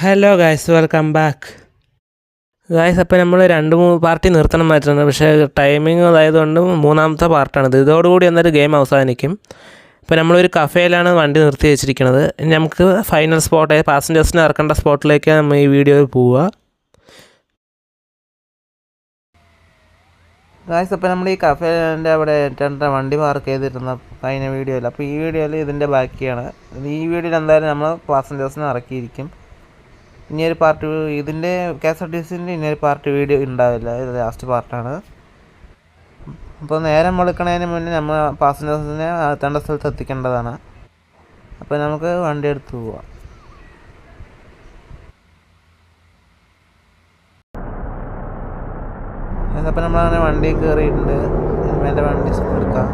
Hello guys, welcome back guys. അപ്പോൾ നമ്മൾ 2-3 party നിർത്തണം മാറ്റുന്നത്, പക്ഷേ ടൈമിംഗ് ആയതുകൊണ്ട് മൂന്നാമത്തെ പാർട്ടാണിത്. ഇതോടുകൂടി എന്നൊരു ഗെയിം അവസാനിക്കും. ഇപ്പോൾ നമ്മളൊരു കഫേയിലാണ് വണ്ടി നിർത്തി വെച്ചിരിക്കുന്നത്. ഇനി നമുക്ക് ഫൈനൽ സ്പോട്ട് പാസഞ്ചേഴ്സിനെ ഇറക്കേണ്ട സ്പോട്ടിലേക്ക് നമ്മൾ ഈ വീഡിയോയിൽ പോവുക. ഗൈസ്, അപ്പോൾ നമ്മൾ ഈ കഫേൻ്റെ അവിടെ വണ്ടി പാർക്ക് ചെയ്തിരുന്ന കഴിഞ്ഞ വീഡിയോയിൽ, അപ്പോൾ ഈ വീഡിയോയിൽ ഇതിൻ്റെ ബാക്കിയാണ്. ഈ വീഡിയോയിൽ എന്തായാലും നമ്മൾ പാസഞ്ചേഴ്സിനെ ഇറക്കിയിരിക്കും. ഇനിയൊരു പാർട്ട് ഇതിൻ്റെ KSRTCൻ്റെ ഇനിയൊരു പാർട്ട് വീഡിയോ ഉണ്ടാവില്ല, ഇത് ലാസ്റ്റ് പാർട്ടാണ്. അപ്പോൾ നേരം വെളുക്കണതിന് മുന്നേ നമ്മൾ പാസഞ്ചേഴ്സിനെ എത്തേണ്ട സ്ഥലത്ത് എത്തിക്കേണ്ടതാണ്. അപ്പോൾ നമുക്ക് വണ്ടി എടുത്ത് പോവാം. അപ്പോൾ നമ്മളങ്ങനെ വണ്ടി കയറിയിട്ടുണ്ട്. എൻ്റെ വണ്ടി എടുക്കാം.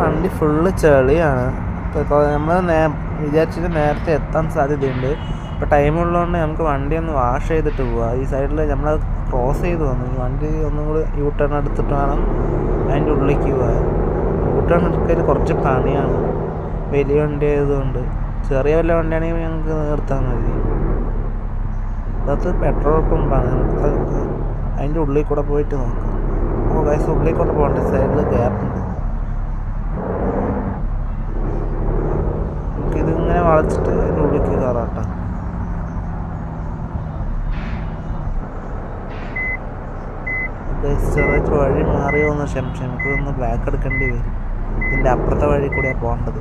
വണ്ടി ഫുള്ള് ചെളിയാണ്. ഇപ്പോൾ നമ്മൾ വിചാരിച്ചിട്ട് നേരത്തെ എത്താൻ സാധ്യതയുണ്ട്. ഇപ്പോൾ ടൈമുള്ളതുകൊണ്ട് നമുക്ക് വണ്ടി ഒന്ന് വാഷ് ചെയ്തിട്ട് പോവാം. ഈ സൈഡിൽ നമ്മൾ ക്രോസ് ചെയ്ത് വന്നു. ഈ വണ്ടി ഒന്നും കൂടി യൂ ടേൺ എടുത്തിട്ട് വേണം അതിൻ്റെ ഉള്ളിലേക്ക് പോകാൻ. യൂ ടേൺ എടുക്കൽ കുറച്ച് പണിയാണ്, വലിയ വണ്ടി ആയതുകൊണ്ട്. ചെറിയ വല്ല വണ്ടിയാണെങ്കിൽ ഞങ്ങൾക്ക് നിർത്താൻ മതി. അത് പെട്രോൾ പമ്പാണ്, നമുക്ക് അതിൻ്റെ ഉള്ളിൽ കൂടെ പോയിട്ട് നോക്കാം. ഓ ഗൈസ്, ഉള്ളിൽ കൂടെ പോകണ്ട, സൈഡിൽ ഗ്യാപ്പുണ്ട്. നമുക്കിതിങ്ങനെ വളച്ചിട്ട് അതിൻ്റെ ഉള്ളിലേക്ക് കയറാട്ടോ. ചെറിയ വഴി മാറിയോ എന്ന് ക്ഷമിച്ചു, നമുക്കൊന്ന് ബാക്ക് എടുക്കേണ്ടി വരും. ഇതിൻ്റെ അപ്പുറത്തെ വഴി കൂടെയാണ് പോകേണ്ടത്.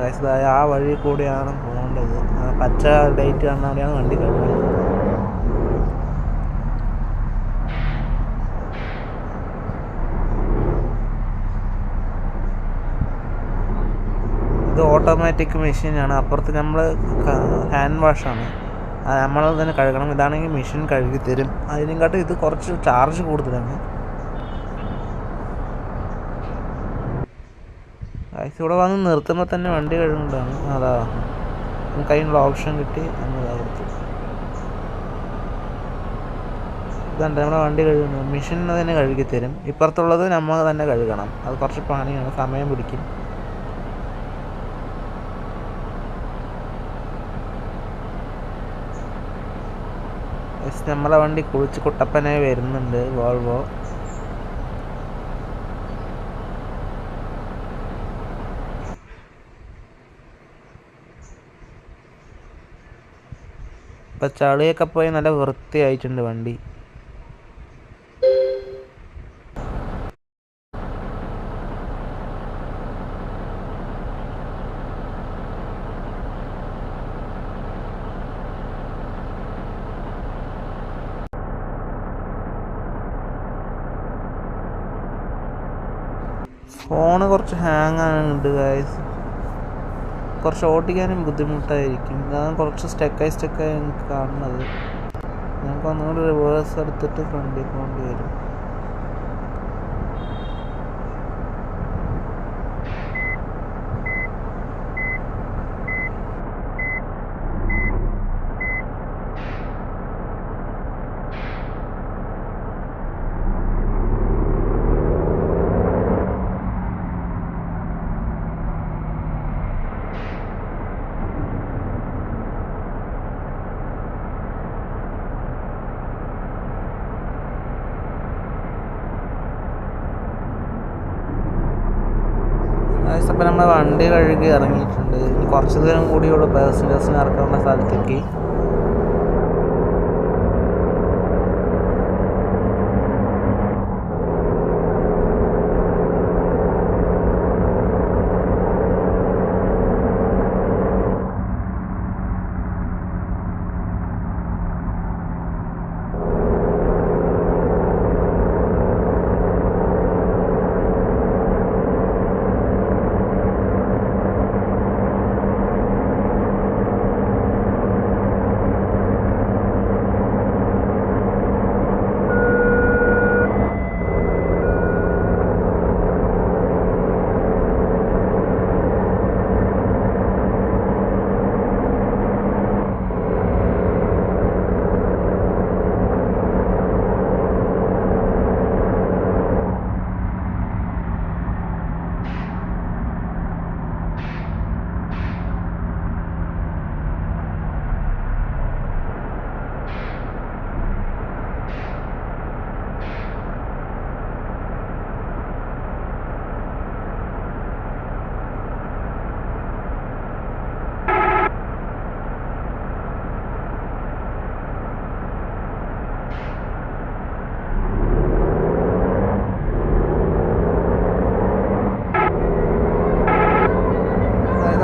ഗൈസ് ആ വഴി കൂടെയാണ് പോകേണ്ടത്. പച്ച ലൈറ്റ് കാണുന്ന അവിടെയാണ് വണ്ടി കഴുകുന്നത്. ഇത് ഓട്ടോമാറ്റിക് മെഷീനാണ്. അപ്പുറത്ത് നമ്മൾ ഹാൻഡ് വാഷാണ്, നമ്മൾ തന്നെ കഴുകണം. ഇതാണെങ്കിൽ മെഷീൻ കഴുകി തരും. അതിനെക്കാട്ടും ഇത് കുറച്ച് ചാർജ് കൂടുതലാണ്. ഗൈസ് ഇവിടെ വന്ന് നിർത്തുമ്പോൾ തന്നെ വണ്ടി കഴുകേണ്ടതാണ്. അതാ നമുക്ക് അതിനുള്ള ഓപ്ഷൻ കിട്ടി, നമ്മൾ കൊടുത്തു. ഇതുണ്ട് നമ്മുടെ വണ്ടി കഴുകുന്നത്. മെഷീൻ തന്നെ കഴുകി തരും. ഇപ്പുറത്തുള്ളത് നമ്മൾ തന്നെ കഴുകണം. അത് കുറച്ച് പണിയാണ്, സമയം പിടിക്കും. നമ്മളെ വണ്ടി കുളിച്ച് കുട്ടപ്പനായി വരുന്നുണ്ട്, വോൾവോ. ഇപ്പം ചളിയൊക്കെ പോയി നല്ല വൃത്തിയായിട്ടുണ്ട് വണ്ടി. ഫോണ് കുറച്ച് ഹാങ് ആണുണ്ട് ഗൈസ്, കുറച്ച് ഓടിക്കാനും ബുദ്ധിമുട്ടായിരിക്കും. ഞാൻ കുറച്ച് സ്റ്റക്കായി എനിക്ക് കാണുന്നത്. ഞങ്ങൾക്ക് ഒന്നുകൂടി റിവേഴ്സ് എടുത്തിട്ട് ഫ്രണ്ടിൽ പോകേണ്ടി വരും. അപ്പോൾ നമ്മൾ വണ്ടി കഴുകി ഇറങ്ങിയിട്ടുണ്ട്. ഇനി കുറച്ച് ദൂരം കൂടിയുള്ള പാസഞ്ചേഴ്സിനെ ഇറക്കാനുള്ള സ്ഥലത്തേക്ക്.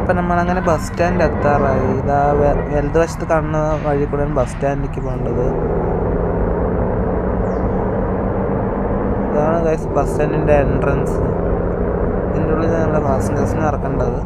അപ്പം നമ്മളങ്ങനെ ബസ് സ്റ്റാൻഡ് എത്താറായി. ഇതാ വലതുവശത്ത് കാണുന്ന വഴി കൂടെയാണ് ബസ് സ്റ്റാൻഡിലേക്ക് പോകേണ്ടത്. ഇതാണ് ഗൈസ് ബസ് സ്റ്റാൻഡിൻ്റെ എൻട്രൻസ്. ഇതിൻ്റെ ഉള്ളിൽ നമ്മുടെ പാസഞ്ചേഴ്സിനെ ഇറക്കേണ്ടത്.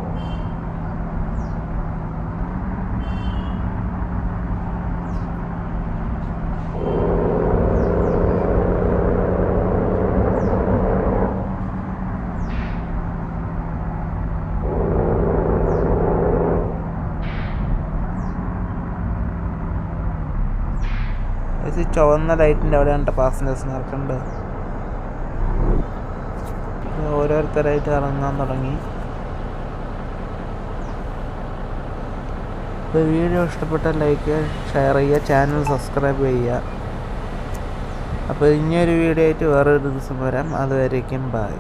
ചുവന്ന ലൈറ്റിൻ്റെ അവിടെയാണ് പാസഞ്ചേഴ്സിനെ ഇറക്കേണ്ടത്. ഓരോരുത്തരായിട്ട് ഇറങ്ങാൻ തുടങ്ങി. അപ്പോൾ വീഡിയോ ഇഷ്ടപ്പെട്ടാൽ ലൈക്ക് ഷെയർ ചെയ്യുക, ചാനൽ സബ്സ്ക്രൈബ് ചെയ്യുക. അപ്പോൾ ഇനിയൊരു വീഡിയോ ആയിട്ട് വേറൊരു ദിവസം വരാം. അതുവരേക്കും ബൈ.